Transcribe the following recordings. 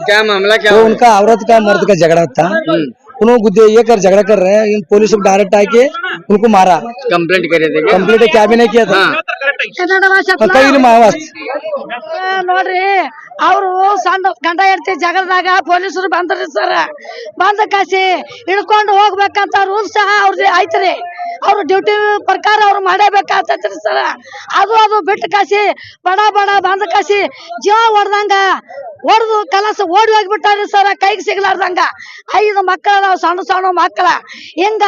क्या मामला क्या तो उनका औरत का मर्द का झगड़ा था। उन्होंने ये झगड़ा कर रहे हैं, इन पुलिस को डायरेक्ट आके उनको मारा। कंप्लेंट करे थे कंप्लेंट क्या भी नहीं किया था। ಕೈಲಿ ಮಾವಾಸ್ ನೋಡ್ರಿ ಅವರು ಸಣ್ಣ ಗಂಡ ಹೆಂಡತಿ ಜಗಳದಾಗ ಪೊಲೀಸರು ಬಂದ್ರಿ ಸರ್. ಬಂದ ಕಾಸಿ ಹಿಡ್ಕೊಂಡು ಹೋಗ್ಬೇಕಂತ ರೂಲ್ಸ್ ಅವ್ರದ್ದು ಐತ್ರಿ. ಅವ್ರ ಡ್ಯೂಟಿ ಪ್ರಕಾರ ಅವ್ರು ಮಾಡೇಬೇಕಾಗ್ತೈತ್ರಿ ಸರ್. ಅದು ಬಿಟ್ಟು ಕಾಸಿ ಬಡ ಬಂದ ಕಾಸಿ ಜೀವ ಹೊಡ್ದಂಗ ಹೊಡೆದು ಕಲಸ ಓಡಿ ಹೋಗ್ಬಿಟ್ಟಾರಿ ಸರ್. ಕೈಗೆ ಸಿಗ್ಲಾರ್ದಂಗ 5 ಮಕ್ಕಳ ನಾವು ಸಣ್ಣ ಮಕ್ಕಳ. ಹಿಂಗ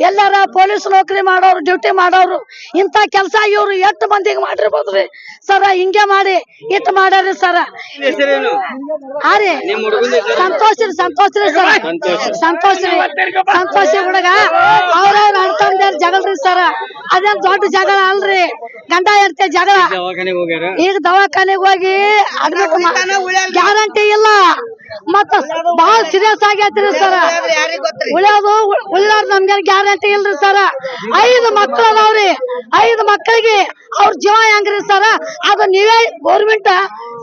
ಎಲ್ಲಾರ ಪೊಲೀಸ್ ನೌಕರಿ ಮಾಡೋರು ಡ್ಯೂಟಿ ಮಾಡೋರು ಇಂತ ಕೆಲಸ ಇವ್ರು ಎಷ್ಟು ಮಂದಿಗೆ ಮಾಡಿರ್ಬೋದ್ರಿ ಸರ. ಹಿಂಗೆ ಮಾಡಿ ಇಟ್ಟು ಮಾಡ್ಯಾರಿ ಸರ. ಹಾರಿ ಸಂತೋಷ ಸರ. ಸಂತೋಷಿ ಹುಡುಗ ಅವ್ರ ಅಣ್ತಂದೇರ್ ಜಗಳರಿ ಸರ. ಅದೇನ್ ದೊಡ್ಡ ಜಗಳ ಅಲ್ರಿ, ಗಂಡ ಹೆಂಡತಿ ಜಗಳ. ಈಗ ದವಾಖಾನೆಗೆ ಹೋಗಿ ಅಡ್ಮಿಟ್ ಗ್ಯಾರಂಟಿ ಇಲ್ಲ, ಮತ್ತ ಬಹಳ ಸೀರಿಯಸ್ ಆಗೈತ್ರಿ ಸರ. ಉಳಿಯೋದು ನಮ್ಗೆ ಗ್ಯಾರಂಟಿ ಇಲ್ರಿ ಸರ. 5 ಮಕ್ಳು ಅದಾವ್ರಿ. 5 ಮಕ್ಕಳಿಗೆ ಅವ್ರ ಜೀವ ಹೆಂಗ್ರಿ ಸರ. ಅದು ನೀವೇ ಗೌರ್ಮೆಂಟ್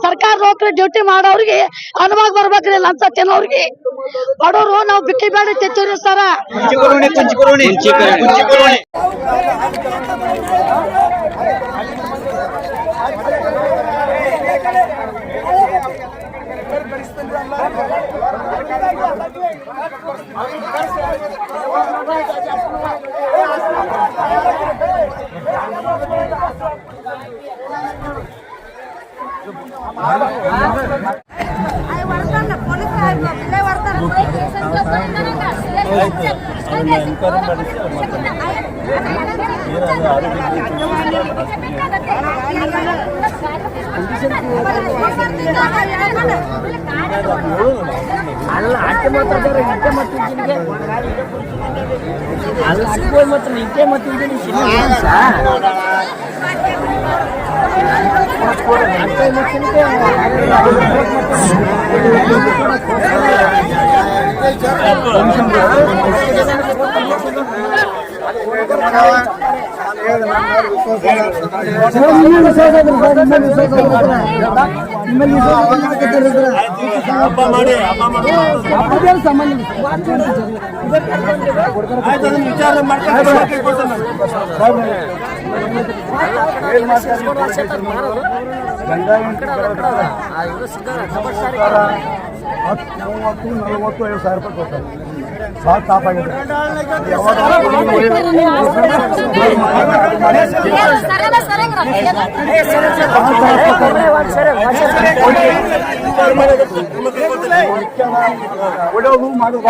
ಸರ್ಕಾರ ನೌಕರಿ ಡ್ಯೂಟಿ ಮಾಡೋರಿಗೆ ಅನುಭವ ಬರ್ಬೇಕ್ರಿ. ಲಂಚ ತಿನ್ನೋರ್ಗೆ ಬಡವರು ನಾವು ಬಿಟ್ಟಿ ಬೇಡ ತೆಚ್ಚೋರಿ ಸರ. ಅಲ್ಲ ಆಕೆ ಮಾತಾಡ್ತಾರೆ ಇಂತೆ ಮಾಡ್ತಿದ್ದೀನಿ ಅಲ್ಲ ಆಕೆ ಮಾತ್ರ ಇಂತೆ ಮಾಡ್ತಿದ್ದೀನಿ ವಿಚಾರ ಸಾಕು ಸಾಕಾಗಿದೆ. ಒಡೋದು ಮಾಡುವ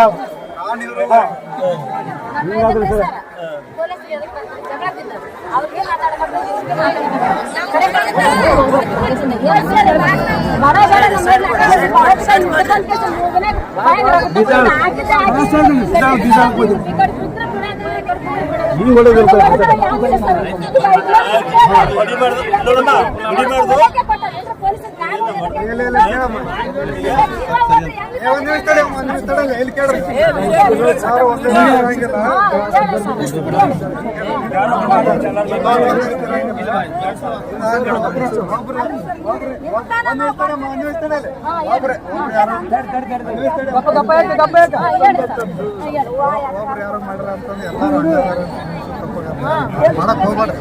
ಮಾಡಕ್ ಹೋಗ್ಬೇಡ್ರಿ.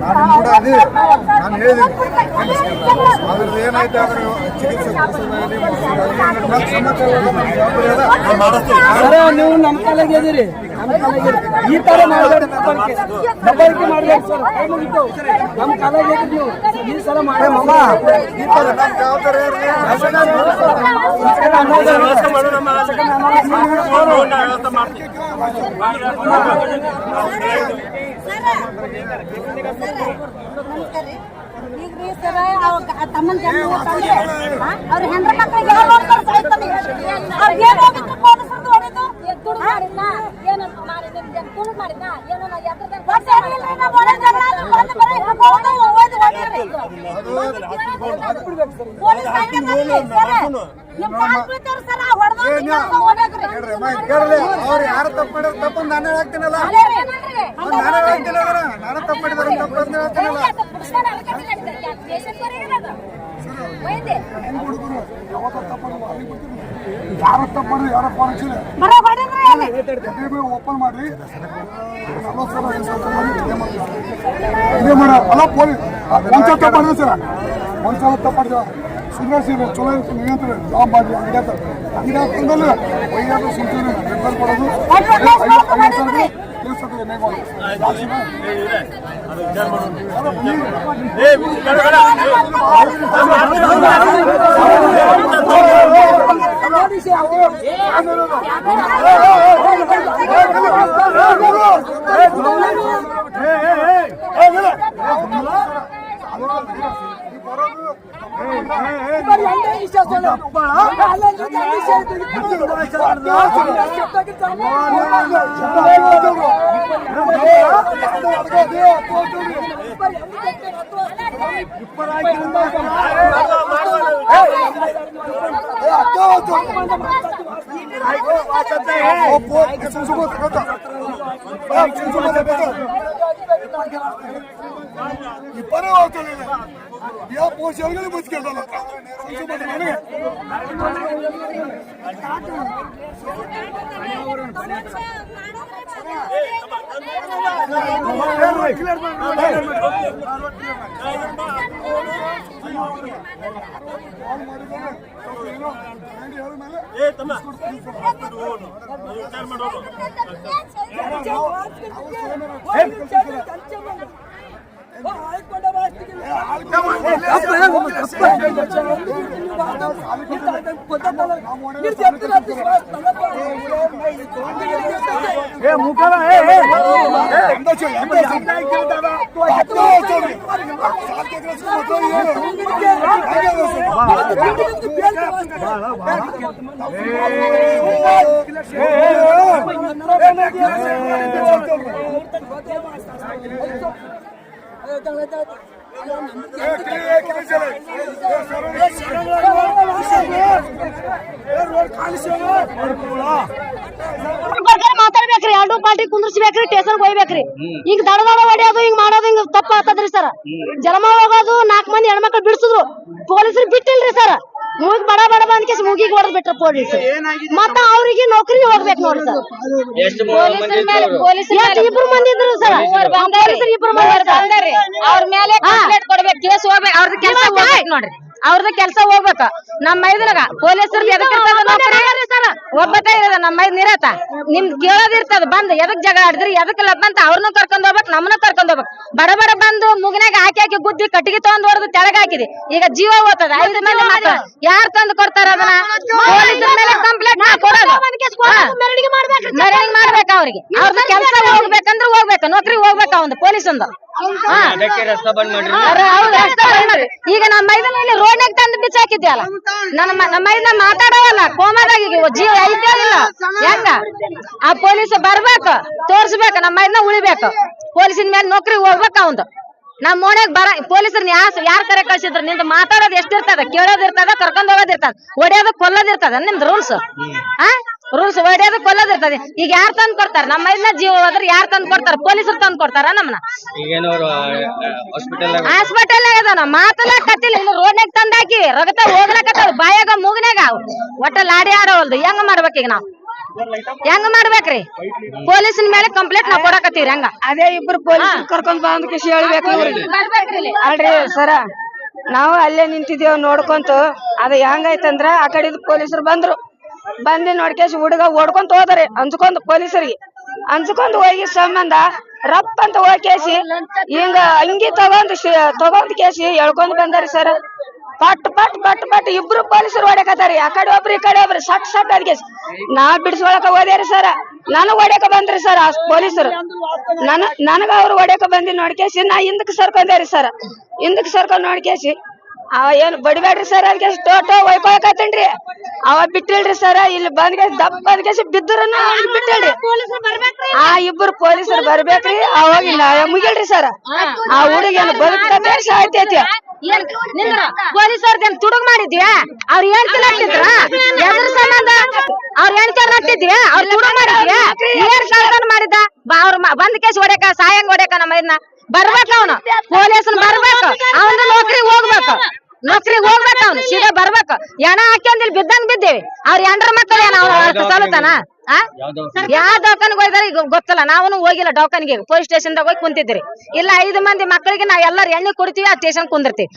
ನಾನು ಕೂಡ ಅದೇ ನಾನು ಹೇಳಿದ್ದೀನಿ. ಅದ್ರದ್ದು ಏನಾಯ್ತು ಅಂದ್ರೆ ಚಿಕಿತ್ಸೆ ನೀವು ನಮ್ಮ ಕಾಲಾಗಿ ಇದೀರಿ. ಈ ತರ ಮಾಡಬೇಡಿ, ದಬ್ಬಾಳಿಕೆ ಮಾಡಬೇಕು ಸರ್. ನಮ್ಮ ಕಾಲಾಗಿ ನೀವು ಈ ಸಲ ಮಾಡಿ ಈ ತರ ನಮ್ಮ ಜವಾಬ್ದಾರಿ ಈಗ್ರಿ ಸರ ತಮ್ಮನ ಜನ ಅವ್ರ ಹೆಂಡ್ರ ಮಕ್ಕಳಿಗೆ ಅವ್ರು ಯಾರು ತಪ್ಪು ಮಾಡಿದ್ರೆ ತಪ್ಪು ನಾನೇ ಹಾಕ್ತೀನಲ್ಲ, ನಾನೇ ಹಾಕ್ತೀನಿ, ನಾನು ತಪ್ಪು ಮಾಡಿದ್ರೆ ತಪ್ಪು ಅಂತ ಹೇಳ್ತೀನಲ್ಲ. ಯಾರ ತಪ್ಪು ಮಾಡಿದ್ರೆ ಯಾರ ಓಪನ್ ಮಾಡ್ರಿ ಇದೇ ಮಾಡ ಅಲ್ಲ ಪೊಲೀಸ್ ಒಂದ್ಸಲ ತಪ್ಪು ಮಾಡಿದೆ ಸರ್, ಒಂದ್ಸಲ ತಪ್ಪು ಮಾಡಿದ ಸುಧಾರಿಸಿ ಚಲೋ ನೀವಂತಾರೆ ಜಾಬ್ ಮಾಡಿ ಅಂಗಡಿ ಹಾಕೊಂಡಲ್ಲ ವೈಯಾದ್ರು ಸುಂಚನೆ ರೆಫರ್ ಕೊಡೋದು ಇಬ್ಬರೇ ಹೋಗ್ತಾರೆ ಯಾವ ಪೋಷಕರಿಗೆ ಬದುಕಿಲ್ಲ ಮಾತಾಡ್ಬೇಕ್ರಿ, ಎರಡು ಪಾರ್ಟಿ ಕುಂದ್ರಿಸ್ಬೇಕ್ರಿ, ಸ್ಟೇಷನ್ ಹೋಗ್ಬೇಕ್ರಿ. ಹಿಂಗ್ ದಡ ಹೊಡೆಯೋದು ಹಿಂಗ್ ಮಾಡೋದು ಹಿಂಗ್ ತಪ್ಪ ಆಗ್ತದ್ರಿ ಸರ್. ಜಲಮ ಹೋಗೋದು 4 ಮಂದಿ ಹೆಣ್ಮಕ್ಳು ಬಿಡಿಸಿದ್ರು, ಪೊಲೀಸರು ಬಿಟ್ಟಿಲ್ರಿ ಸರ್. ಮೂಗ್ ಬಡ ಬಡ ಬಂದ್ ಕೇಸ್ ಮೂಗಿಗೆ ಹೊಡೆದ್ ಬಿಟ್ರ ಪೊಲೀಸ್. ಮತ್ತ ಅವ್ರಿಗೆ ನೌಕರಿ ಹೋಗ್ಬೇಕು ನೋಡ್ರಿ ಸರ್. ಇಬ್ರು ಮಂದಿ ಇದ್ರು ಸರ್, ಇಬ್ರು ಮಂದಿ ಅವ್ರ ಮೇಲೆ ಕಂಪ್ಲೇಂಟ್ ಕೊಡ್ಬೇಕು, ಕೇಸ್ ಹೋಗ್ಬೇಕು, ಅವ್ರದ್ದು ಕೆಲಸ ಹೋಗ್ಬೇಕು ನೋಡ್ರಿ, ಅವ್ರದ್ದು ಕೆಲಸ ಹೋಗ್ಬೇಕು. ನಮ್ಮ ಮೈದ್ರಾಗ ಪೊಲೀಸರು ಒಬ್ಬತ್ತ ಇರೋದ ನಮ್ಮ ಮೈದ್ ನಿರತ ನಿಮ್ದ್ ಕೇಳೋದಿರ್ತದ, ಬಂದ್ ಎದಕ್ ಜಗಳ ಆಡಿದ್ರಿ ಎದಕ್ಕೆಲ್ಲ ಬಂತ ಅವ್ರನ್ನೂ ಕರ್ಕೊಂಡ್ ಹೋಗ್ಬೇಕು, ನಮ್ಮನ್ನ ಕರ್ಕೊಂಡ್ ಹೋಗ್ಬೇಕು. ಬಡ ಬಡ ಬಂದು ಮುಗನಾಗ ಹಾಕಿ ಗುದ್ದಿ ಕಟ್ಟಿಗೆ ತಗೊಂಡ್ ಹೊಡೆದು ತೆಳಗ ಹಾಕಿದಿ, ಈಗ ಜೀವ ಹೋಗ್ತದ. 5 ಮಂದಿ ಮಕ್ಕಳು ಯಾರು ತಂದು ಕೊಡ್ತಾರ ಅದನ್ನ? ಪೊಲೀಸರ ಮೇಲೆ ಕಂಪ್ಲೇಂಟ್ ಕೊಡೋದು, ಮೆರವಣಿಗೆ ಮಾಡ್ಬೇಕು ಅವ್ರಿಗೆ. ಅವ್ರದ್ದು ಕೆಲಸ ಹೋಗ್ಬೇಕಂದ್ರೆ ಹೋಗ್ಬೇಕು, ನೌಕರಿ ಹೋಗ್ಬೇಕು ಅವ್ನು ಪೊಲೀಸಂದು. ಈಗ ನಮ್ಮ ಮೈದಾನಲ್ಲಿ ರೋಡ್ನಾಗ ತಂದು ಬಿಚ್ಚ ಹಾಕಿದ್ಯಲ್ಲ, ನಮ್ಮ ಮೈದ ಮಾತಾಡೋವಲ್ಲ, ಕೋಮದಾಗ ಜೀವ ಐತೆ ಇಲ್ಲ ಹೆಂಗ? ಆ ಪೊಲೀಸ್ ಬರ್ಬೇಕು, ತೋರ್ಸ್ಬೇಕು, ನಮ್ಮ ಮೈದನ ಉಳಿಬೇಕು, ಪೊಲೀಸಿನ ಮೇಲೆ ನೌಕರಿ ಹೋಗ್ಬೇಕು ಅವಂದು. ನಮ್ ಮೋನ್ಯಾಗ ಬರ ಪೊಲೀಸರ್ನ ಯಾರ್ ಕರೆ ಕಳ್ಸಿದ್ರ? ನಿಂದ ಮಾತಾಡೋದು ಎಷ್ಟಿರ್ತದ, ಕೇಳೋದಿರ್ತದ, ಕರ್ಕೊಂಡ್ ಹೋಗೋದಿರ್ತದ, ಹೊಡೆಯೋದು ಕೊಲ್ಲೋದಿರ್ತದ ನಿಮ್ದು ರೂಲ್ಸ್. ರೂಲ್ಸ್ ಹೊಡೆಯೋದು ಕೊಲ್ಲೋದಿರ್ತದೆ. ಈಗ ಯಾರು ತಂದ್ ಕೊಡ್ತಾರ? ನಮ್ಮ ಮೈದನ ಜೀವ ಹೋದ್ರೆ ಯಾರು ತಂದ್ ಕೊಡ್ತಾರ? ಪೊಲೀಸರು ತಂದ್ ಕೊಡ್ತಾರ ನಮ್ಮನ್ನ? ಹಾಸ್ಪಿಟಲ್ ಅದಾನ ಮಾತಲ್ಲ ಕತ್ತಿಲ್ಲ, ಇನ್ನು ರೋಡ್ನಾಗ ತಂದ್ ಹಾಕಿ ರಗತ ಹೋಗ್ಲಕತ್ತಾವ, ಬಾಯಾಗ ಮೂಗನ್ಯಾಗ ಒಟ್ಟ ಲಾಡಿ ಆಡೋಲ್ದು. ಹೆಂಗ ಮಾಡ್ಬೇಕ ಈಗ ನಾವು? ಹೆಂಗ ಮಾಡ್ಬೇಕ್ರಿ? ಪೊಲೀಸಿನ ಮೇಲೆ ಕಂಪ್ಲೇಂಟ್ ನಾವ್ ಕೊಡಕತ್ತೀವ್ರಿ. ಹಂಗ ಅದೇ ಇಬ್ರು ಪೊಲೀಸ್ ಕರ್ಕೊಂಡ್ ಬಂದ್ ಕಿಸಿ ಹೇಳ್ಬೇಕು ಅಲ್ರಿ ಸರ. ನಾವು ಅಲ್ಲೇ ನಿಂತಿದ್ದೇವ್ ನೋಡ್ಕೊಂತ. ಅದ ಹೆಂಗೈತಂದ್ರ ಆ ಕಡೆ ಪೊಲೀಸರು ಬಂದ್ರು, ಬಂದಿ ನೋಡ್ಕೇಸಿ ಹುಡುಗ ಓಡ್ಕೊಂತ ಹೋದ್ರಿ ಅಂಜ್ಕೊಂಡ್ ಪೊಲೀಸರಿಗೆ. ಅಂಜ್ಕೊಂಡ್ ಹೋಗಿ ಸಂಬಂಧ ರಪ್ ಅಂತ ಹೋಗ್ಕೇಸಿ ಹಿಂಗ ಅಂಗಿ ತಗೊಂಡ್ ಕೇಸಿ ಎಳ್ಕೊಂಡ್ ಬಂದಾರಿ ಸರ್. ಪಟ್ ಪಟ್ ಪಟ್ ಪಟ್ ಇಬ್ರು ಪೊಲೀಸರು ಹೊಡ್ಯಾಕತ್ತಾರಿ, ಆ ಕಡೆ ಒಬ್ರು ಈ ಕಡೆ ಒಬ್ರು ಸಟ್ ಸಟ್ ಅದ್ಕೇಸಿ ನಾ ಬಿಡಿಸ್ಕೊಳಕ ಹೋದ್ಯಾರಿ ಸರ್. ನನಗ್ ಹೊಡ್ಯಾಕ ಬಂದ್ರಿ ಸರ್ ಆ ಪೊಲೀಸರು. ನನಗ ಅವ್ರು ಹೊಡ್ಯಾಕ ಬಂದಿ ನೋಡ್ಕೇಸಿ ನಾ ಹಿಂದಕ್ ಸರ್ಕೊಂಡೇರಿ ಸರ್. ಹಿಂದಕ್ ಸರ್ಕೊಂಡ್ ನೋಡ್ಕೇಸಿ ಅವ ಏನ್ ಬಡಿಬ್ಯಾಡ್ರಿ ಸರ್ ಅದಕ್ಕೆ ಟೋಟೋ ಒಯ್ಕೊಳಕತ್ತೇನ್ರಿ. ಅವ ಬಿಟ್ಟಿಲ್ರಿ ಸರ, ಇಲ್ಲಿ ಬಂದ್ಕೇಸಿ ದಪ್ಪ ಬಂದ್ಕೇಸಿ ಬಿದ್ದರು ಬಿಟ್ಟಿಲ್ರಿ. ಆ ಇಬ್ರು ಪೊಲೀಸರು ಬರ್ಬೇಕ್ರಿ, ಅವಾಗ ಮುಗಿಲ್ರಿ ಸರ್. ಆ ಹುಡುಗೇನು ಬದುಕ್ತೈತಿ ಸಾಯ್ತೈತಿ ನಿಂದ್ರ ಪೊಲೀಸರ್ದೇನ್ ತುಡುಗ್ ಮಾಡಿದ್ಯಾ ಅವ್ರ ಹೇಳ್ತಿ ನಟ್ಟಿದ್ರ ಎದ್ರ ಸಂಬಂಧ ಅವ್ರ ಹೆಣ್ತಿ ನಟ್ಟಿದ್ಯಾ ಅವ್ರ ತುಡುಗ್ ಮಾಡಿದ್ಯಾ ಏನ್ ಕಳ್ತನ ಮಾಡಿದ ಅವ್ರ ಬಂದ್ ಕೇಸ್ ಹೊಡ್ಯಾಕ ಸಾಯಂಗ್ ಹೊಡ್ಯಾಕ ನಮ್ಮ ಇದನ್ನ ಬರ್ಬೇಕ ಅವನು ಪೊಲೀಸನ್ ಬರ್ಬೇಕು ಅವನ ನೌಕರಿಗೆ ಹೋಗ್ಬೇಕು ಅವ್ನು ಸೀದಾ ಬರ್ಬೇಕು ಎಣ ಹಾಕ್ಯಂದಿಲ್ ಬಿದ್ದಂಗ್ ಬಿದ್ದೇವಿ ಅವ್ರ ಎಂಡ್ರ ಮಕ್ಕಳು ಏನ ಅವ್ನ ಸಲುತಾನ ಯಾವ ದವಾಖಾನಿಗೆ ಹೋಯ್ದಾರ ಈಗ ಗೊತ್ತಲ್ಲ ನಾವು ಹೋಗಿಲ್ಲ ದವಾಖಾನಿಗೆ ಪೊಲೀಸ್ ಸ್ಟೇಷನ್ ದಾಗ ಹೋಗಿ ಕುಂತಿದ್ರಿ ಇಲ್ಲ 5 ಮಂದಿ ಮಕ್ಕಳಿಗೆ ನಾವ್ ಎಲ್ಲಾರು ಎಣ್ಣೆ ಕುಡಿತೀವಿ ಆ ಸ್ಟೇಷನ್ ಕುಂದಿರ್ತೀವಿ